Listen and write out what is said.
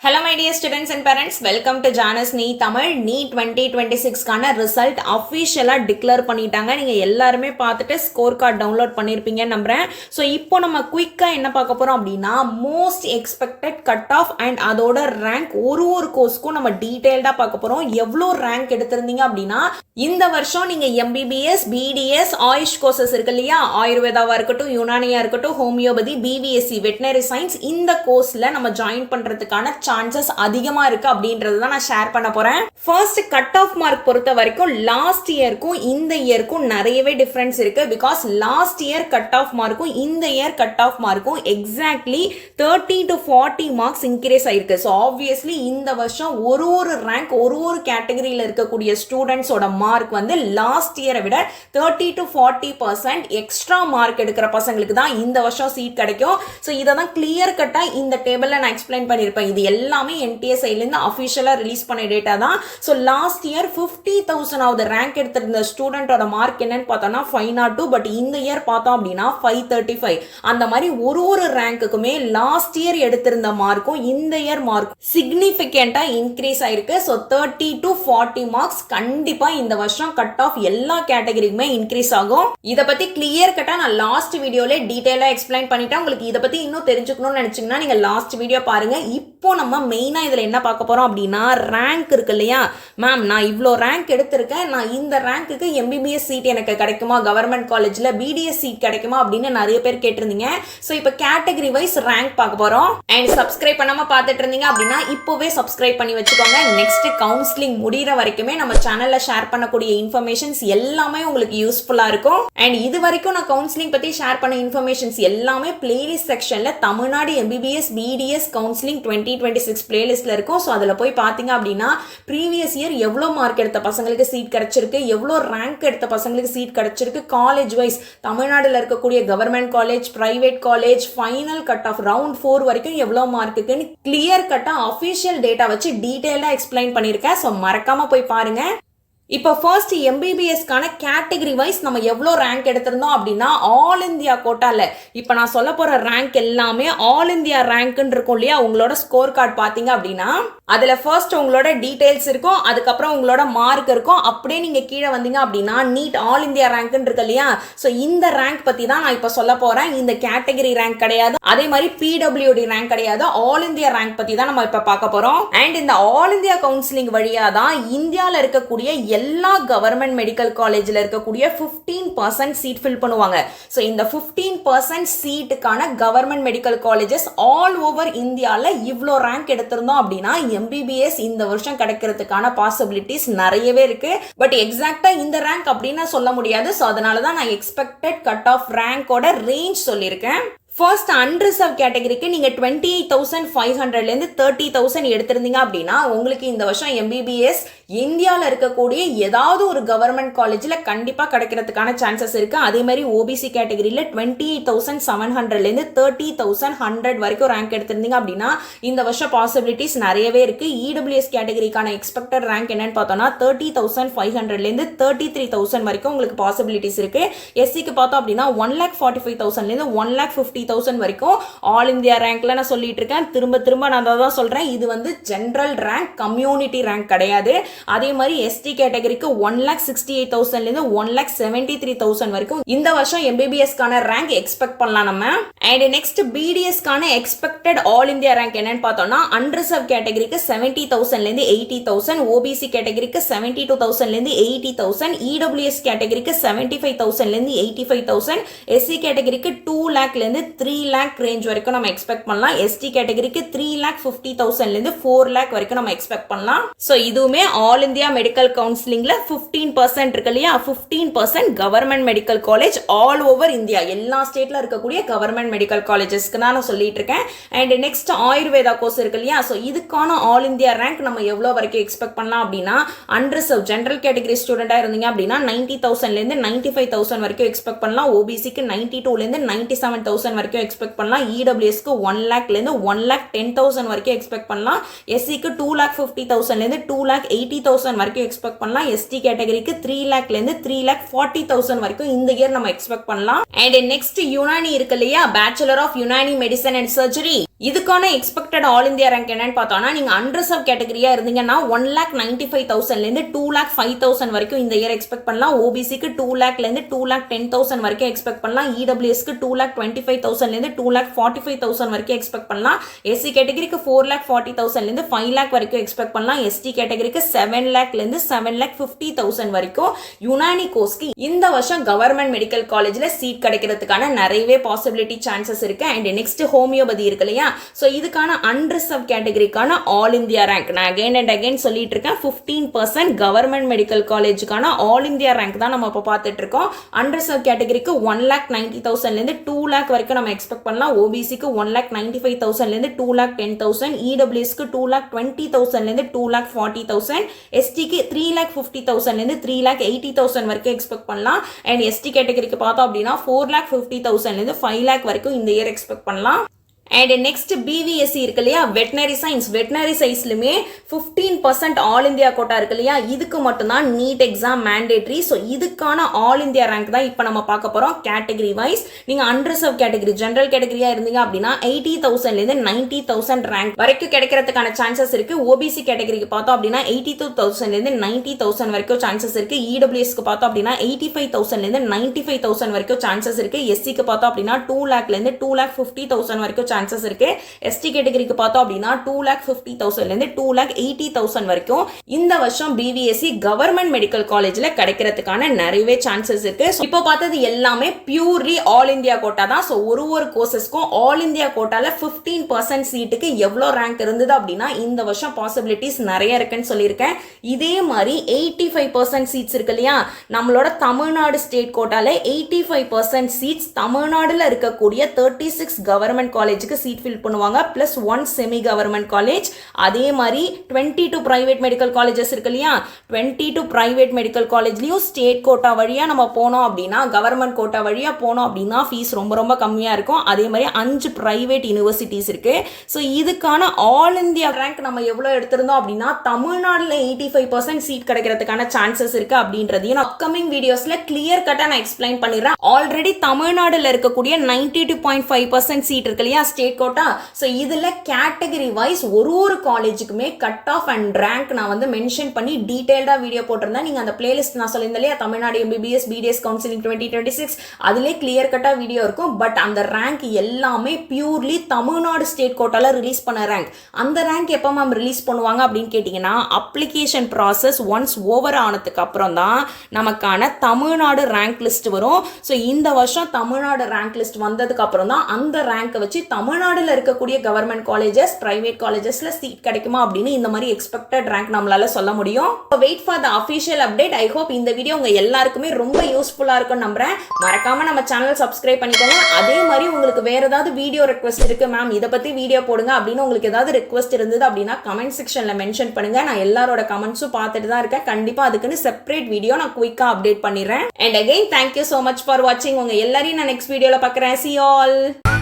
Hello my dear students and parents, welcome to Janus NEET Tamil. NEET 2026 கான result அஃபிஷியலா declare பண்ணிட்டாங்க. நீங்க எல்லாருமே பார்த்துட்டு ஸ்கோர் கார்டு டவுன்லோட் பண்ணிருப்பீங்க நம்புறேன். ஸோ இப்போ நம்ம குயிக்கா என்ன பார்க்க போறோம் அப்படின்னா most expected cut off and அதோட ரேங்க் ஒரு கோர்ஸ்க்கும் நம்ம டீடைல்டா பார்க்க போறோம். எவ்வளோ ரேங்க் எடுத்திருந்தீங்க அப்படின்னா இந்த வருஷம் நீங்க எம்பிபிஎஸ், பிடிஎஸ், ஆயுஷ் கோர்சஸ் இருக்கு இல்லையா, ஆயுர்வேதாவா இருக்கட்டும், யுனானியா இருக்கட்டும், ஹோமியோபதி, பிவிஎஸ்சி, வெட்டினரி சயின்ஸ், இந்த கோர்ஸ்ல நம்ம ஜாயின் பண்றதுக்கான சான்சஸ் அதிகமா இருக்கு அப்படின்றது தான் நான் ஷேர் பண்ண போறேன். ஃபர்ஸ்ட் கட் ஆஃப் மார்க் பொறுத்த வரைக்கும் லாஸ்ட் இயருக்கும் இந்த இயருக்கும் நிறையவே டிஃபரன்ஸ் இருக்கு. Because last year cut off மார்க்கும் இந்த இயர் கட் ஆஃப் மார்க்கும் எக்ஸாக்ட்லி 30 to 40 மார்க்ஸ் இன்க்ரீஸ் ஆயிருக்கு. ஸோ ஆப்வியஸ்லி இந்த வருஷம் ஒரு ரேங்க் ஒரு கேட்டகரியில் இருக்கக்கூடிய ஸ்டூடெண்ட்ஸோட மார்க் வந்து லாஸ்ட் இயரை விட 30 to 40% எக்ஸ்ட்ரா மார்க் எடுக்கிற பசங்களுக்கு தான் இந்த வருஷம் சீட் கிடைக்கும். ஸோ இதை தான் கிளியர் கட்டா இந்த டேபிள்ல நான் எக்ஸ்பிளைன் பண்ணியிருப்பேன். இது எல்லாமே NTA சைட்லேருந்து அஃபிஷியலாக ரிலீஸ் பண்ண டேட்டா தான். ஸோ லாஸ்ட் இயர் 50,000வது ரேங்க் எடுத்திருந்த ஸ்டூடெண்டோட மார்க் என்னன்னு பார்த்தோம்னா 502. பட் இந்த இயர் பார்த்தோம் அப்படின்னா 535. அந்த மாதிரி ஒரு ரேங்க்குமே லாஸ்ட் இயர் எடுத்திருந்த மார்க்கும் இந்த இயர் மார்க்கும் சிக்னிஃபிகண்டா இன்க்ரீஸ் ஆயிருக்கு. ஸோ 30 to 40 மார்க்ஸ் கண்டிப்பா இந்த வருஷம் கட் ஆஃப் எல்லா கேட்டகரிக்குமே இன்க்ரீஸ் ஆகும். இதை பத்தி கிளியர் கட்டா நான் லாஸ்ட் வீடியோல டீடைலா எக்ஸ்பிளைன் பண்ணிட்டேன். உங்களுக்கு இதை பத்தி இன்னும் தெரிஞ்சுக்கணும்னு நினைச்சீங்கன்னா நீங்க லாஸ்ட் வீடியோ பாருங்க. இப்போ நம்ம மெயினா இதுல என்ன பார்க்க போறோம் அப்படின்னா ரேங்க் இருக்கு இல்லையா. மேம் நான் இவ்வளோ ரேங்க் எடுத்திருக்கேன், நான் இந்த ரேங்க்குக்கு எம்பிபிஎஸ் சீட் எனக்கு கிடைக்குமா, கவர்மெண்ட் காலேஜ்ல பிடிஎஸ் சீட் கிடைக்குமா அப்படின்னு நிறைய பேர் கேட்டிருந்தீங்க. ஸோ இப்போ கேட்டகரி வைஸ் ரேங்க் பார்க்க போறோம். அண்ட் சப்ஸ்கிரைப் பண்ணாம பார்த்துட்டு இருந்தீங்க அப்படின்னா இப்போவே சப்ஸ்கிரைப் பண்ணி வச்சுக்கோங்க. நெக்ஸ்ட் கவுன்சிலிங் முடிகிற வரைக்குமே நம்ம சேனல்ல ஷேர் பண்ணக்கூடிய இன்ஃபர்மேஷன்ஸ் எல்லாமே உங்களுக்கு யூஸ்ஃபுல்லா இருக்கும். அண்ட் இது வரைக்கும் நான் கவுன்சிலிங் பத்தி ஷேர் பண்ண இன்ஃபர்மேஷன்ஸ் எல்லாமே பிளேலிஸ்ட் செக்ஷன்ல தமிழ்நாடு எம்பிபிஎஸ் பிடிஎஸ் கவுன்சிலிங் 2026 பிளேலிஸ்ட்ல இருக்கும். ஸோ அதில் போய் பார்த்தீங்க அப்படின்னா ப்ரீவியஸ் இயர் எவ்வளோ மார்க் எடுத்த பசங்களுக்கு சீட் கிடைச்சிருக்கு, எவ்வளோ ரேங்க் எடுத்த பசங்களுக்கு சீட் கிடைச்சிருக்கு, காலேஜ் வைஸ் தமிழ்நாடுல இருக்கக்கூடிய government college, private college, final cut off round 4 வரைக்கும் எவ்வளோ மார்க்குன்னு கிளியர் கட்டா அஃபிஷியல் டேட்டா வச்சு டீடைலா எக்ஸ்பிளைன் பண்ணியிருக்கேன். ஸோ மறக்காம போய் பாருங்க. இப்போ ஃபர்ஸ்ட் எம்பிபிஎஸ்க்கான கேட்டகரி வைஸ் நம்ம எவ்வளோ ரேங்க் எடுத்திருந்தோம் அப்படின்னா ஆல் இந்தியா கோட்டால இப்போ நான் சொல்ல போற ரேங்க் எல்லாமே ஆல் இந்தியா ரேங்க்னு இருக்கும் இல்லையா. உங்களோட ஸ்கோர் கார்டு பார்த்தீங்க அப்படின்னா அதுல ஃபர்ஸ்ட் உங்களோட டீடைல்ஸ் இருக்கும், அதுக்கப்புறம் உங்களோட மார்க் இருக்கும். அப்படியே நீங்க கீழே வந்தீங்க அப்படின்னா நீட் ஆல் இந்தியா ரேங்க்னு இருக்கு இல்லையா. ஸோ இந்த ரேங்க் பத்தி தான் நான் இப்போ சொல்ல போறேன். இந்த கேட்டகரி ரேங்க் கிடையாது, அதே மாதிரி PWD ரேங்க் கிடையாது, ஆல் இந்தியா ரேங்க் பத்தி தான் நம்ம இப்போ பார்க்க போறோம். அண்ட் இந்த ஆல் இந்தியா கவுன்சிலிங் வழியா தான் இந்தியாவில் இருக்கக்கூடிய எல்லா கவர்மெண்ட் மெடிக்கல் காலேஜ்ல இருக்கக்கூடிய 15% சீட் ஃபில் பண்ணுவாங்க. ஸோ இந்த 15% சீட்டுக்கான government medical colleges all over இந்தியாவில் இவ்வளோ ரேங்க் எடுத்திருந்தோம் அப்படின்னா எம்பிபிஎஸ் இந்த வருஷம் கிடைக்கிறதுக்கான பாசிபிலிட்டிஸ் நிறையவே இருக்கு. பட் எக்ஸாக்டா இந்த ரேங்க் அப்படின்னு சொல்ல முடியாது. ஸோ அதனால தான் நான் எக்ஸ்பெக்டட் கட் ஆஃப் ரேங்கோட ரேஞ்ச் சொல்லியிருக்கேன். ஃபர்ஸ்ட் அன்ரிசர்வ் கேட்டகரிக்கு நீங்க 28,500லேருந்து 30,000 எடுத்திருந்தீங்க அப்படின்னா உங்களுக்கு இந்த வருஷம் எம்பிபிஎஸ் இந்தியாவில் இருக்கக்கூடிய ஏதாவது ஒரு கவர்மெண்ட் காலேஜில் கண்டிப்பாக கிடைக்கிறதுக்கான சான்சஸ் இருக்கு. அதே மாதிரி ஓபிசி கேட்டகரியில் 28,700லேருந்து 30,100 வரைக்கும் ரேங்க் எடுத்திருந்தீங்க அப்படின்னா இந்த வருஷம் பாசிபிலிட்டிஸ் நிறையவே இருக்கு. இடபிள்யூஎஸ் கேட்டகரிக்கான எக்ஸ்பெக்டட் ரேங்க் என்னன்னு பார்த்தோம்னா 30,500லேருந்து 33,000 வரைக்கும் உங்களுக்கு பாசிபிலிட்டிஸ் இருக்கு. எஸ்சிக்கு பார்த்தோம் அப்படின்னா 1,45,000லேருந்து 1,50,000 வரைக்கும் ஆல் இந்தியா ரேங்க்ல நான் சொல்லிட்டு இருக்கேன். திரும்ப நான் தான் சொல்றேன், இது வந்து ஜெனரல் ரேங்க், கம்யூனிட்டி ரேங்க் கிடையாது. அதே மாதிரி எஸ்டி கேட்டகரிக்கு 1,68,000லேருந்து 1,73,000 வரைக்கும் இந்த வருஷம் எம்பிபிஎஸ்க்கான ரேங்க் எக்ஸ்பெக்ட் பண்ணலாம் நம்ம. அண்ட் நெக்ஸ்ட் பிடிஎஸ்க்கான எக்ஸ்பெக்டட் ஆல் இந்தியா ரேங்க் என்னன்னு பார்த்தோம்னா அன்ரிசர்வ் கேட்டகரிக்கு 70,000லேருந்து 80,000, ஓபிசி கேட்டகரிக்கு 72,000லேருந்து 80,000, இடபிள்யூஎஸ் கேட்டகரிக்கு 75,000லேருந்து 85,000, எஸ்சி கேட்டகரிக்கு 2 லேக்லேருந்து 3 லேக் ரேஞ்ச் வரைக்கும் நம்ம எக்ஸ்பெக்ட் பண்ணலாம். எஸ்டி கேட்டகரிக்கு 3,50,000லேருந்து 4 லேக் வரைக்கும் நம்ம எக்ஸ்பெக்ட் பண்ணலாம். ஸோ இதுவுமே ஆல் இந்தியா மெடிக்கல் கவுன்சிலிங்ல 15% இருக்கு இல்லையா. 15% government medical college all over India எல்லா ஸ்டேட்ல இருக்கக்கூடிய கவர்மெண்ட் மெடிக்கல் காலேஜஸ்க்கு நான் சொல்லிட்டு இருக்கேன். அண்ட் நெக்ஸ்ட் ஆயுர்வேதா கோர்ஸ் இருக்கு இல்லையா. ஸோ இதுக்கான ஆல் இந்தியா ரேங்க் நம்ம எவ்வளோ வரைக்கும் எக்ஸ்பெக்ட் பண்ணலாம் அப்படின்னா அன்ரிசர்வ் ஜெனரல் கேட்டகரி ஸ்டூடெண்டா இருந்தீங்க அப்படின்னா 90,000லேருந்து 95,000 வரைக்கும் எக்ஸ்பெக்ட் பண்ணலாம். ஓபிசிக்கு 92லேருந்து 97,000 வரைக்கும் எக்ஸ்பெக்ட் பண்ணலாம். இடபிள்யூஎஸ்க்கு 1 லேக்லேருந்து 1,10,000 வரைக்கும் எக்ஸ்பெக்ட் பண்ணலாம். எஸ்சிக்கு 2,50,000லேருந்து 2,80,000 வரைக்கும் எக்ஸ்பெக்ட் பண்ணலாம். எஸ்டி கேட்டகரிக்கு 3 லேக்லேருந்து 3,40,000 வரைக்கும் இந்த இயர் நம்ம எக்ஸ்பெக்ட் பண்ணலாம். அண்ட் நெக்ஸ்ட் யுனானி இருக்கு இல்லையா, bachelor of Unani medicine and surgery. இதுக்கான எக்ஸ்பெக்டட் ஆல் இந்தியா ரேங்க் என்னன்னு பார்த்தோம்னா நீங்க அன்ரிசர்வ் கேட்டகரியா இருந்தீங்கன்னா 1,95,000 2,05,000 வரைக்கும் இந்த இயர் எக்ஸ்பெக்ட் பண்ணலாம். ஓபிசிக்கு 2,00,000 2,10,000 வரைக்கும் எக்ஸ்பெக்ட் பண்ணலாம். இடபிள்யூஎஸ்க்கு 2,25,000 2,45,000 வரைக்கும் எக்ஸ்பெக்ட் பண்ணலாம். எஸ்சி கேட்டகரிக்கு 4,40,000 5,00,000 வரைக்கும் எக்ஸ்பெக்ட் பண்ணலாம். எஸ்டி கேட்டகரிக்கு 7,00,000 7,50,000 வரைக்கும். யுனானி கோர்ஸ்க்கு இந்த வருஷம் கவர்மெண்ட் மெடிக்கல் காலேஜ்ல சீட் கிடைக்கிறதுக்கான நிறையவே பாசிபிலிட்டி சான்சஸ் இருக்கு. அண்ட் நெக்ஸ்ட் ஹோமியோபதி இருக்கு இல்லையா, சோ இதுக்கான அன்ரிசர்வ் கேட்டகரிக்கான ஆல் இந்தியா ரேங்க் நான் அகைன் அண்ட் அகைன் சொல்லிட்டு இருக்கேன். 15% கவர்மெண்ட் மெடிக்கல் காலேஜுக்கான ஆல் இந்தியா ரேங்க் தான் நம்ம இப்போ பார்த்துட்டு இருக்கோம். அன்ரிசர்வ் கேட்டகரிக்கு 1,90,000 2,00,000 வரைக்கும் நம்ம எக்ஸ்பெக்ட் பண்ணலாம். ஓபிசிக்கு 1,95,000 2,10,000 இடபிள்யூஎஸ்க்கு 2,20,000 2,40,000 எஸ்டிக்கு 3,50,000 3,80,000 வரைக்கும் எக்ஸ்பெக்ட் பண்ணலாம். அண்ட் எஸ்டி கேட்டகரிக்கு பார்த்தோம் அப்படின்னா 4,50,000 5,00,000 வரைக்கும் இந்த இயர் எக்ஸ்பெக்ட் பண்ணலாம். அண்ட் நெக்ஸ்ட் பிவிஎஸ்சி இருக்கு இல்லையா, வெட்டினரி சயின்ஸ். வெட்டினரி சயின்ஸ்லுமே 15% ஆல் இந்தியா கோட்டா இருக்கு இல்லையா, இதுக்கு மட்டும்தான் நீட் எக்ஸாம் மேண்டேட்ரி. ஸோ இதுக்கான ஆல் இந்தியா ரேங்க் தான் இப்போ நம்ம பார்க்க போகிறோம். கேட்டகரி வைஸ் நீங்கள் அன்ரிசர்வ் கேட்டகரி ஜென்ரல் கேட்டகரியா இருந்தீங்க அப்படின்னா 80,000 90,000 ரேங்க் வரைக்கும் கிடைக்கிறதுக்கான சான்சஸ் இருக்கு. ஓபிசி கேட்டகரிக்கு பார்த்தோம் அப்படின்னா 82,000 90,000 வரைக்கும் சான்சஸ் இருக்கு. இடபிள்யூஎஸ்க்கு பார்த்தோம் அப்படின்னா 85,000 95,000 வரைக்கும் சான்சஸ் இருக்கு. எஸ்சிக்கு பார்த்தோம் அப்படின்னா 2,00,000 2,50,000 வரைக்கும் சான்சஸ் இருக்கு. எஸ்டி கேட்டகரிக்கு பார்த்தோம் அப்படின்னா 2,50,000 2,80,000 வரைக்கும் இந்த வருஷம் பிவிஎஸ்சி கவர்மெண்ட் மெடிக்கல் காலேஜ்ல கிடைக்கிறதுக்கான நிறையவே சான்சஸ் இருக்கு. இப்போ பார்த்தது எல்லாமே பியூர்லி ஆல் இந்தியா கோட்டா தான். ஸோ ஒரு கோர்சஸ்க்கும் ஆல் இந்தியா கோட்டால 15% சீட்டுக்கு எவ்வளோ ரேங்க் இருந்தது அப்படின்னா இந்த வருஷம் பாசிபிலிட்டிஸ் நிறைய இருக்குன்னு சொல்லியிருக்கேன். இதே மாதிரி 85% சீட்ஸ் இருக்கு இல்லையா, நம்மளோட தமிழ்நாடு ஸ்டேட் கோட்டால 85% சீட்ஸ் தமிழ்நாடுல இருக்கக்கூடிய 36 கவர்மெண்ட் காலேஜ் சீட் ஃபில் பண்ணுவாங்க, பிளஸ் 1 செமி கவர்மெண்ட் காலேஜ். அதே மாதிரி 22 பிரைவேட் மெடிக்கல் காலேஜஸ் இருக்கு இல்லையா, 22 பிரைவேட் மெடிக்கல் காலேஜ்லயும் ஸ்டேட் கோட்டா வழியா நம்ம போனோம் அப்படின்னா, கவர்மெண்ட் கோட்டா வழியா போனோம் அப்படின்னா ஃபீஸ் ரொம்ப ரொம்ப கம்மியா இருக்கும். அதே மாதிரி 5 பிரைவேட் யூனிவர்சிட்டிஸ் இருக்கு. ஸோ இதுக்கான ஆல் இந்தியா ரேங்க் நம்ம எவ்வளவு எடுத்திருந்தோம் அப்படின்னா தமிழ்நாடுல 85% சீட் கிடைக்கிறதுக்கான சான்சஸ் இருக்கு அப்படின்றதையும் அப்கமிங் வீடியோஸ்ல கிளியர் கட்டா நான் எக்ஸ்பிளைன் பண்ணிடுறேன். ஆல்ரெடி தமிழ்நாடுல இருக்கக்கூடிய 92.5% சீட் இருக்கு இல்லையா ஸ்டேட் கோட்டா. ஸோ இதில் கேட்டகரி வைஸ் ஒரு காலேஜுக்குமே கட் ஆஃப் அண்ட் ரேங்க் நான் வந்து மென்ஷன் பண்ணி டீடைல்டாக வீடியோ போட்டிருந்தேன். நீங்கள் அந்த பிளேலிஸ்ட் நான் சொல்லியிருந்தேன் இல்லையா, தமிழ்நாடு எம்பிபிஎஸ் பிடிஎஸ் கவுன்சிலிங் 2026, அதிலே கிளியர் கட்டாக வீடியோ இருக்கும். பட் அந்த ரேங்க் எல்லாமே பியூர்லி தமிழ்நாடு ஸ்டேட் கோட்டால ரிலீஸ் பண்ண ரேங்க். அந்த ரேங்க் எப்போ மேம் ரிலீஸ் பண்ணுவாங்க அப்படின்னு கேட்டிங்கன்னா, அப்ளிகேஷன் ப்ராசஸ் ஒன்ஸ் ஓவர் ஆனதுக்கு அப்புறம் தான் நமக்கான தமிழ்நாடு ரேங்க் லிஸ்ட் வரும். ஸோ இந்த வருஷம் தமிழ்நாடு ரேங்க் லிஸ்ட் வந்ததுக்கு அப்புறம் தான் அந்த ரேங்கை வச்சு தமிழ்நாடுல இருக்கக்கூடிய கவர்மெண்ட் காலேஜஸ் பிரைவேட் காலேஜஸ்ல சீட் கிடைக்குமா அப்படின்னு இந்த மாதிரி எக்ஸ்பெக்டட் ரேங்க் நம்மளால சொல்ல முடியும். Wait for the official update. I hope இந்த வீடியோ உங்க எல்லாருக்குமே ரொம்ப யூஸ்ஃபுல்லா இருக்கும்னு நம்புறேன். மறக்காம நம்ம சேனல் சப்ஸ்கிரைப் பண்ணிக்கோங்க. அதே மாதிரி உங்களுக்கு வேற ஏதாவது வீடியோ ரெக்வெஸ்ட் இருக்கு மேம் இதை பத்தி வீடியோ போடுங்க அப்படின்னு உங்களுக்கு ஏதாவது ரெக்வெஸ்ட் இருந்தது அப்படின்னா கமெண்ட் செக்ஷன்ல மென்ஷன் பண்ணுங்க. நான் எல்லாரோட கமெண்ட்ஸும் பார்த்துட்டு தான் இருக்கேன். கண்டிப்பா அதுக்குன்னு செப்பரேட் வீடியோ நான் குயிக்கா அப்டேட் பண்ணிடுறேன். And again thank you so much for வாட்சிங். உங்க எல்லாரையும் நான் நெக்ஸ்ட் வீடியோல பார்க்குறேன். See you all.